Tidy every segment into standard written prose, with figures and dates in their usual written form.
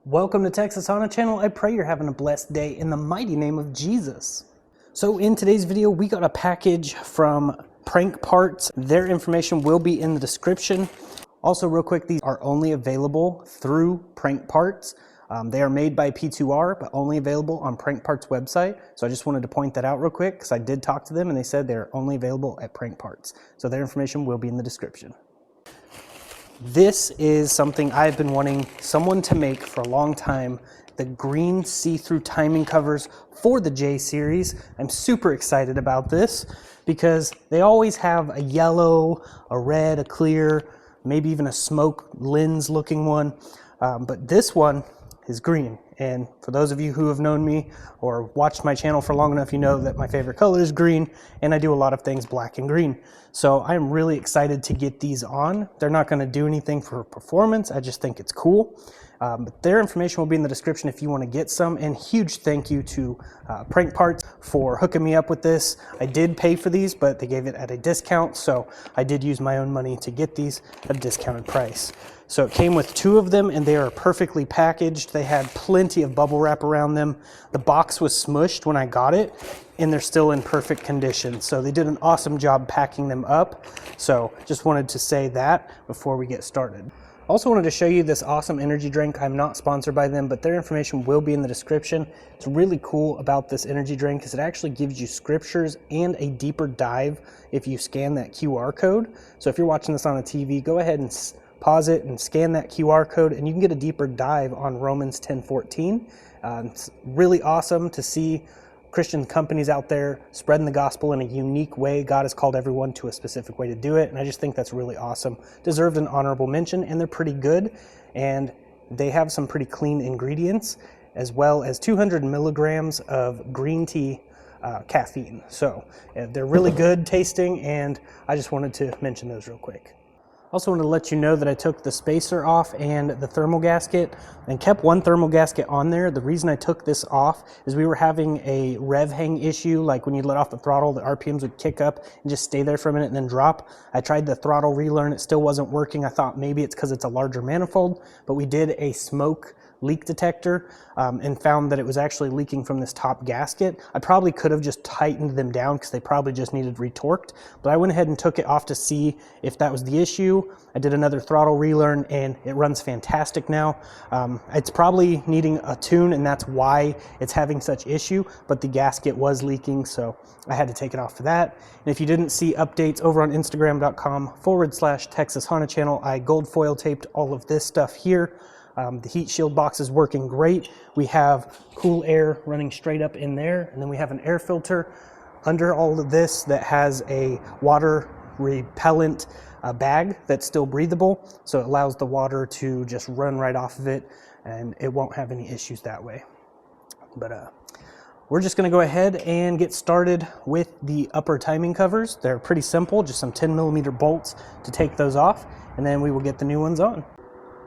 Welcome to Texas Honda Channel. I pray you're having a blessed day in the mighty name of Jesus. So in today's video, we got a package from Prank Parts. Their information will be in the description. Also, real quick, these are only available through Prank Parts. They are made by P2R, but only available on Prank Parts website. So I just wanted to point that out real quick because I did talk to them and they said they're only available at Prank Parts. So their information will be in the description. This is something I've been wanting someone to make for a long time, the green see-through timing covers for the J series. I'm super excited about this because they always have a yellow, a red, a clear, maybe even a smoke lens looking one, but this one is green. And for those of you who have known me or watched my channel for long enough, you know that my favorite color is green, and I do a lot of things black and green. So I'm really excited to get these on. They're not going to do anything for performance. I just think it's cool. But their information will be in the description if you want to get some. And huge thank you to Prank Parts for hooking me up with this. I did pay for these, but they gave it at a discount. So I did use my own money to get these at a discounted price. So it came with 2 of them and they are perfectly packaged. They had plenty of bubble wrap around them. The box was smushed when I got it and they're still in perfect condition. So they did an awesome job packing them up. So just wanted to say that before we get started. Also wanted to show you this awesome energy drink. I'm not sponsored by them, but their information will be in the description. It's really cool about this energy drink is it actually gives you scriptures and a deeper dive if you scan that QR code. So if you're watching this on a TV, go ahead and pause it and scan that QR code and you can get a deeper dive on Romans 10:14. It's really awesome to see Christian companies out there spreading the gospel in a unique way. God has called everyone to a specific way to do it, and I just think that's really awesome. Deserved an honorable mention, and they're pretty good, and they have some pretty clean ingredients, as well as 200 milligrams of green tea caffeine. So they're really good tasting, and I just wanted to mention those real quick. Also wanted to let you know that I took the spacer off and the thermal gasket and kept one thermal gasket on there. The reason I took this off is we were having a rev hang issue, like when you let off the throttle, the RPMs would kick up and just stay there for a minute and then drop. I tried the throttle relearn, it still wasn't working. I thought maybe it's because it's a larger manifold, but we did a smoke leak detector and found that it was actually leaking from this top gasket. I probably could have just tightened them down because they probably just needed retorqued, but I went ahead and took it off to see if that was the issue. I did another throttle relearn and it runs fantastic now. It's probably needing a tune and that's why it's having such issue, but the gasket was leaking, so I had to take it off for that. And if you didn't see updates over on Instagram.com/Texas Honda Channel, I gold foil taped all of this stuff here. The heat shield box is working great. We have cool air running straight up in there, and then we have an air filter under all of this that has a water repellent bag that's still breathable, so it allows the water to just run right off of it and it won't have any issues that way. But we're just going to go ahead and get started with the upper timing covers. They're pretty simple, just some 10mm bolts to take those off, and then we will get the new ones on.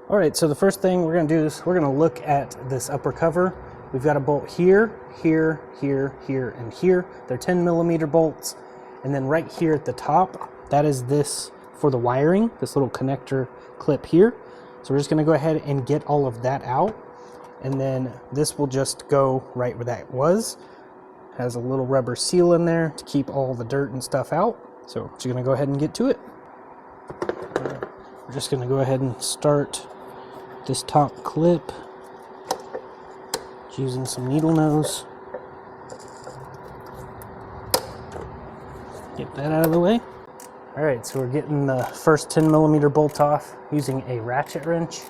All right, so the first thing we're going to do is we're going to look at this upper cover. We've got a bolt here, here, here, here, and here. They're 10mm bolts. And then right here at the top, that is this for the wiring, this little connector clip here. So we're just going to go ahead and get all of that out. And then this will just go right where that was. Has a little rubber seal in there to keep all the dirt and stuff out. So we're just going to go ahead and get to it. We're just going to go ahead and start this top clip using some needle nose. Get that out of the way. All right, so we're getting the first 10mm bolt off using a ratchet wrench.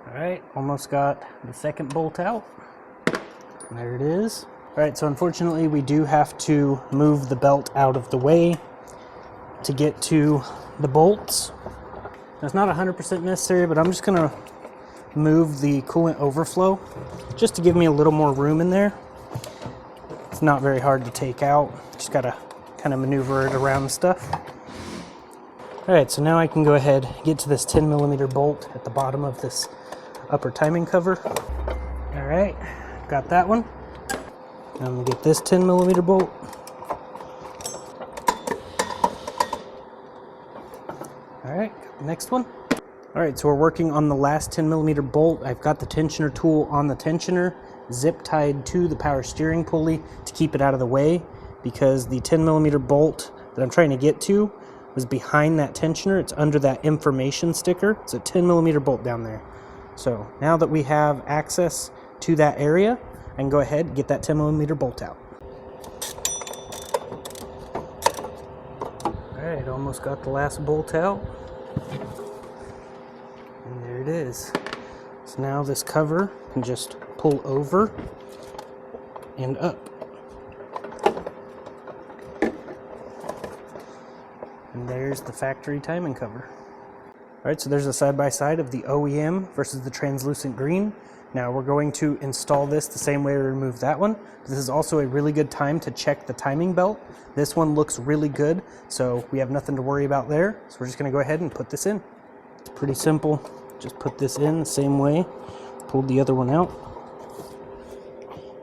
All right, almost got the second bolt out. There it is. All right, so unfortunately we do have to move the belt out of the way to get to the bolts. It's not 100% necessary, but I'm just gonna move the coolant overflow just to give me a little more room in there. It's not very hard to take out. Just gotta kind of maneuver it around and stuff. All right, so now I can go ahead and get to this 10mm bolt at the bottom of this upper timing cover. All right, got that one. Now I'm gonna get this 10mm bolt. All right, next one. All right, so we're working on the last 10mm bolt. I've got the tensioner tool on the tensioner, zip tied to the power steering pulley to keep it out of the way, because the 10mm bolt that I'm trying to get to was behind that tensioner. It's under that information sticker. It's a 10mm bolt down there. So now that we have access to that area, I can go ahead and get that 10mm bolt out. All right, almost got the last bolt out. And there it is. So now this cover can just pull over and up. And there's the factory timing cover. All right, so there's a side-by-side of the OEM versus the translucent green. Now we're going to install this the same way we removed that one. This is also a really good time to check the timing belt. This one looks really good, so we have nothing to worry about there. So we're just gonna go ahead and put this in. It's pretty simple. Just put this in the same way. Pulled the other one out.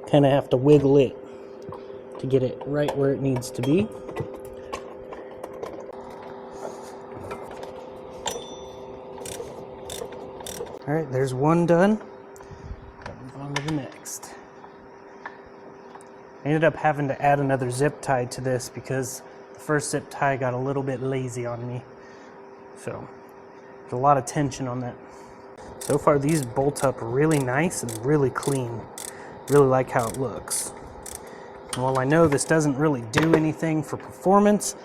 Kind of have to wiggle it to get it right where it needs to be. All right, there's one done. Move on to the next. I ended up having to add another zip tie to this because the first zip tie got a little bit lazy on me. So there's a lot of tension on that. So far these bolt up really nice and really clean. Really like how it looks. And while I know this doesn't really do anything for performance,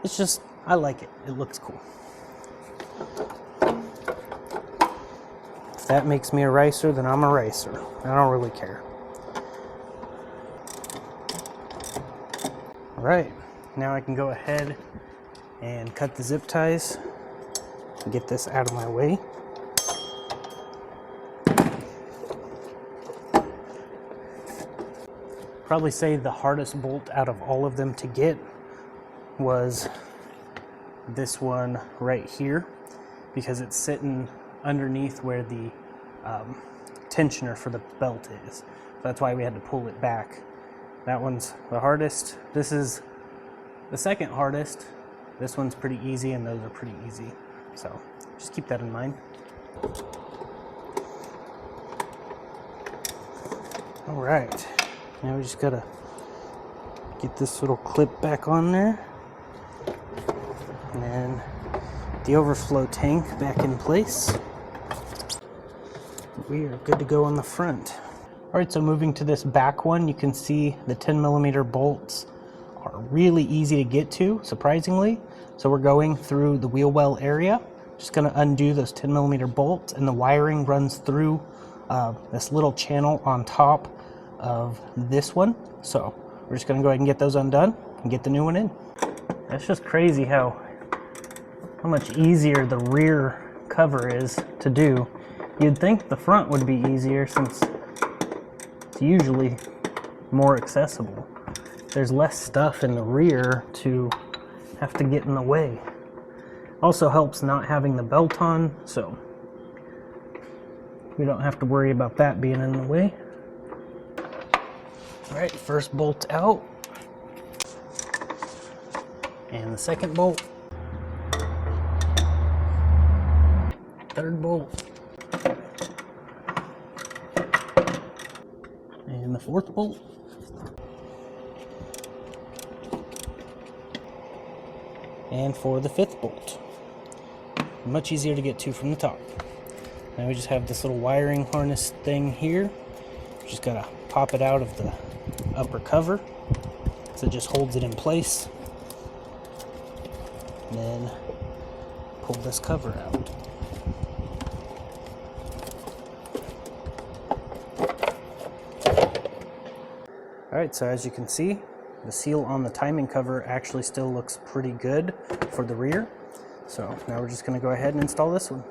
it's just, I like it. It looks cool. If that makes me a racer, then I'm a racer. I don't really care. All right, now I can go ahead and cut the zip ties and get this out of my way. Probably say the hardest bolt out of all of them to get was this one right here, because it's sitting underneath where the tensioner for the belt is. So that's why we had to pull it back. That one's the hardest. This is the second hardest. This one's pretty easy, and those are pretty easy. So just keep that in mind. All right. Now we just gotta get this little clip back on there, and then the overflow tank back in place. We are good to go on the front. All right, so moving to this back one, you can see the 10mm bolts are really easy to get to, surprisingly. So we're going through the wheel well area. Just gonna undo those 10mm bolts, and the wiring runs through this little channel on top of this one. So we're just gonna go ahead and get those undone and get the new one in. That's just crazy how much easier the rear cover is to do. You'd think the front would be easier since it's usually more accessible. There's less stuff in the rear to have to get in the way. Also helps not having the belt on, so we don't have to worry about that being in the way. All right, first bolt out, and the second bolt, third bolt, and the fourth bolt, and for the fifth bolt. Much easier to get to from the top. Now we just have this little wiring harness thing here. Just gotta pop it out of the upper cover, so it just holds it in place, and then pull this cover out. Alright, so as you can see, the seal on the timing cover actually still looks pretty good for the rear. So now we're just going to go ahead and install this one.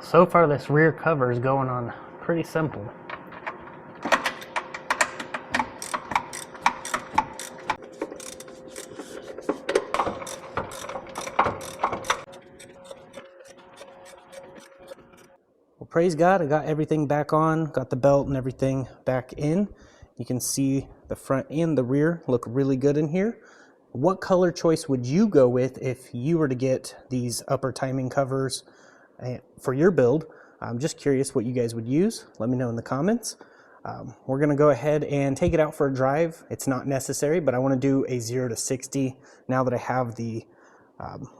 So far this rear cover is going on pretty simple. praise God, I got everything back on, got the belt and everything back in. You can see the front and the rear look really good in here. What color choice would you go with if you were to get these upper timing covers for your build? I'm just curious what you guys would use. Let me know in the comments. We're gonna go ahead and take it out for a drive. It's not necessary, but I wanna do a 0 to 60 now that I have the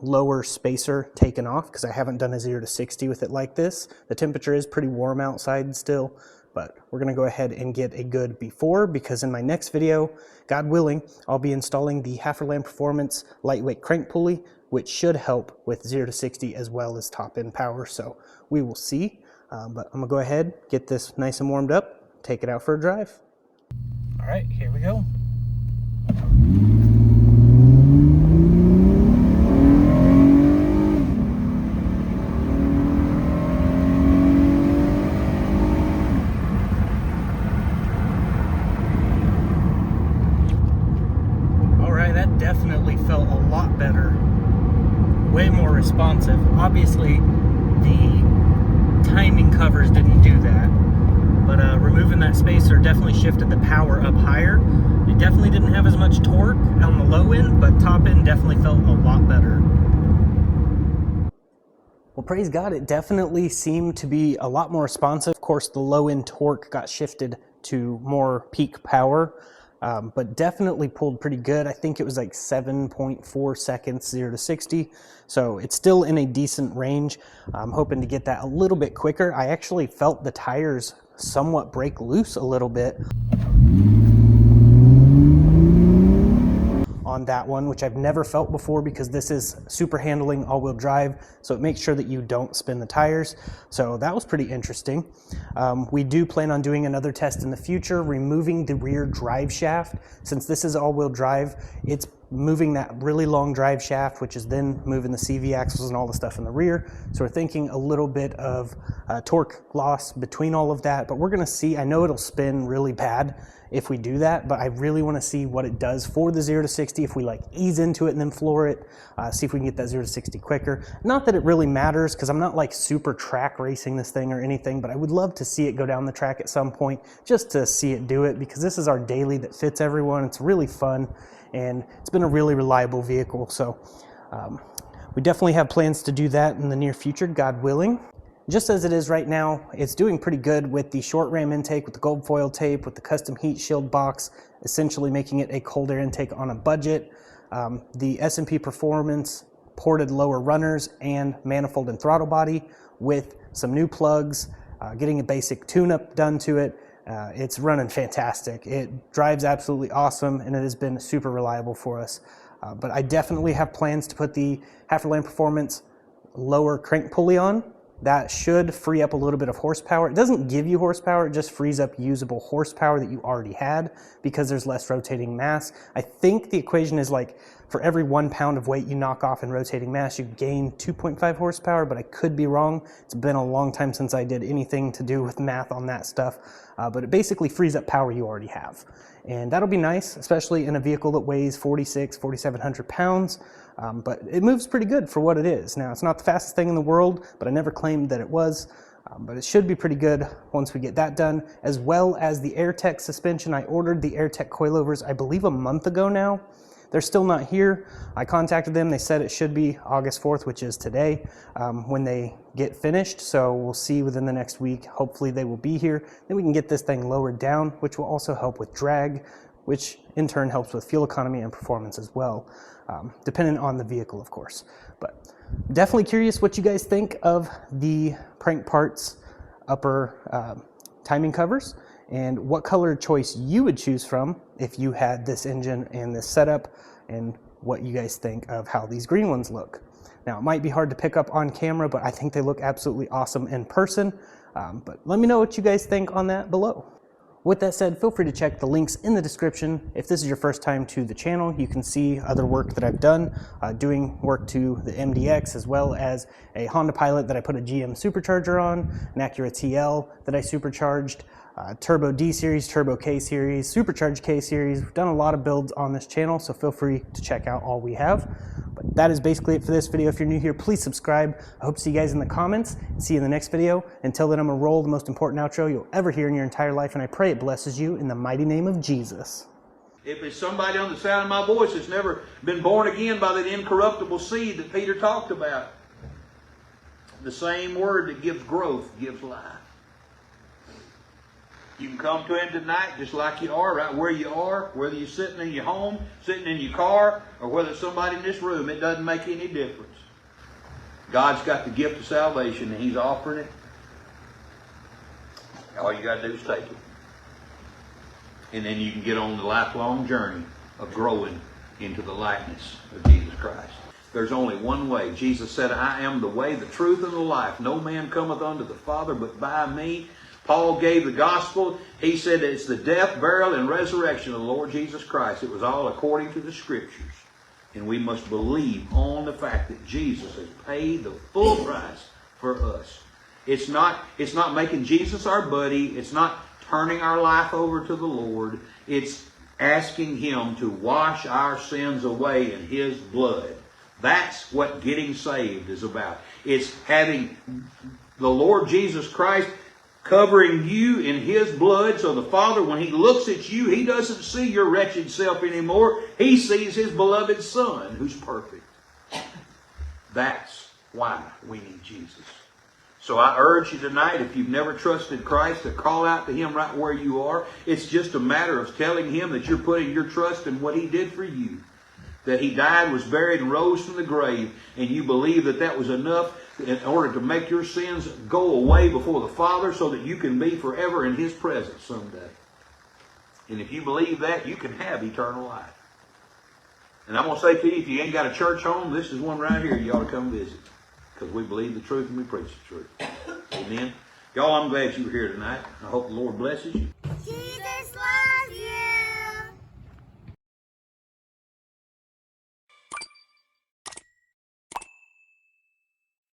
lower spacer taken off, because I haven't done a 0 to 60 with it like this. The temperature is pretty warm outside still, but we're gonna go ahead and get a good before, because in my next video, God willing, I'll be installing the Acura Performance lightweight crank pulley, which should help with 0 to 60 as well as top end power. So we will see, but I'm gonna go ahead, get this nice and warmed up, take it out for a drive. All right, here we go. All right, that definitely felt a lot better. Way more responsive. Obviously, the timing covers didn't do that. But removing that spacer definitely shifted the power up higher. It definitely didn't have as much torque on the low end, but top end definitely felt a lot better. Well, praise God, it definitely seemed to be a lot more responsive. Of course, the low end torque got shifted to more peak power, but definitely pulled pretty good. I think it was like 7.4 seconds 0 to 60. So it's still in a decent range. I'm hoping to get that a little bit quicker. I actually felt the tires somewhat break loose a little bit on that one, which I've never felt before, because this is super handling all-wheel drive, so it makes sure that you don't spin the tires. So that was pretty interesting. We do plan on doing another test in the future, removing the rear drive shaft. Since this is all-wheel drive, it's moving that really long drive shaft, which is then moving the CV axles and all the stuff in the rear. So we're thinking a little bit of torque loss between all of that, but we're gonna see. I know it'll spin really bad if we do that, but I really wanna see what it does for the 0 to 60, if we like ease into it and then floor it, see if we can get that 0 to 60 quicker. Not that it really matters, because I'm not like super track racing this thing or anything, but I would love to see it go down the track at some point, just to see it do it, because this is our daily that fits everyone. It's really fun, and it's been a really reliable vehicle. So we definitely have plans to do that in the near future, God willing. Just as it is right now, it's doing pretty good with the short ram intake, with the gold foil tape, with the custom heat shield box, essentially making it a cold air intake on a budget. The SMP Performance ported lower runners and manifold and throttle body with some new plugs, getting a basic tune-up done to it. It's running fantastic. It drives absolutely awesome, and it has been super reliable for us. But I definitely have plans to put the Acura Performance lower crank pulley on. That should free up a little bit of horsepower. It doesn't give you horsepower, it just frees up usable horsepower that you already had, because there's less rotating mass. I think the equation is like, for every 1 pound of weight you knock off in rotating mass, you gain 2.5 horsepower, but I could be wrong. It's been a long time since I did anything to do with math on that stuff, but it basically frees up power you already have. And that'll be nice, especially in a vehicle that weighs 4,700 pounds. But it moves pretty good for what it is. Now, it's not the fastest thing in the world, but I never claimed that it was. But it should be pretty good once we get that done, as well as the AirTech suspension. I ordered the AirTech coilovers, I believe, a month ago now. They're still not here. I contacted them. They said it should be August 4th, which is today, when they get finished. So we'll see within the next week. Hopefully they will be here. Then we can get this thing lowered down, which will also help with drag, which in turn helps with fuel economy and performance as well, depending on the vehicle, of course. But definitely curious what you guys think of the Prank Parts upper timing covers, and what color choice you would choose from if you had this engine and this setup, and what you guys think of how these green ones look. Now, it might be hard to pick up on camera, but I think they look absolutely awesome in person. But let me know what you guys think on that below. With that said, feel free to check the links in the description. If this is your first time to the channel, you can see other work that I've done, doing work to the MDX, as well as a Honda Pilot that I put a GM supercharger on, an Acura TL that I supercharged, Turbo D series, Turbo K series, Supercharged K series. We've done a lot of builds on this channel, so feel free to check out all we have. But that is basically it for this video. If you're new here, please subscribe. I hope to see you guys in the comments. See you in the next video. Until then, I'm going to roll the most important outro you'll ever hear in your entire life, and I pray it blesses you in the mighty name of Jesus. If it's somebody on the sound of my voice that's never been born again by that incorruptible seed that Peter talked about, the same word that gives growth gives life. You can come to Him tonight just like you are, right where you are, whether you're sitting in your home, sitting in your car, or whether it's somebody in this room. It doesn't make any difference. God's got the gift of salvation and He's offering it. All you got to do is take it. And then you can get on the lifelong journey of growing into the likeness of Jesus Christ. There's only one way. Jesus said, I am the way, the truth, and the life. No man cometh unto the Father but by me. Paul gave the gospel. He said it's the death, burial, and resurrection of the Lord Jesus Christ. It was all according to the Scriptures. And we must believe on the fact that Jesus has paid the full price for us. It's not making Jesus our buddy. It's not turning our life over to the Lord. It's asking Him to wash our sins away in His blood. That's what getting saved is about. It's having the Lord Jesus Christ covering you in His blood, so the Father, when He looks at you, He doesn't see your wretched self anymore. He sees His beloved Son, who's perfect. That's why we need Jesus. So I urge you tonight, if you've never trusted Christ, to call out to Him right where you are. It's just a matter of telling Him that you're putting your trust in what He did for you. That He died, was buried, and rose from the grave, and you believe that that was enough in order to make your sins go away before the Father so that you can be forever in His presence someday. And if you believe that, you can have eternal life. And I'm going to say to you, if you ain't got a church home, this is one right here you ought to come visit. Because we believe the truth and we preach the truth. Amen. Y'all, I'm glad you were here tonight. I hope the Lord blesses you.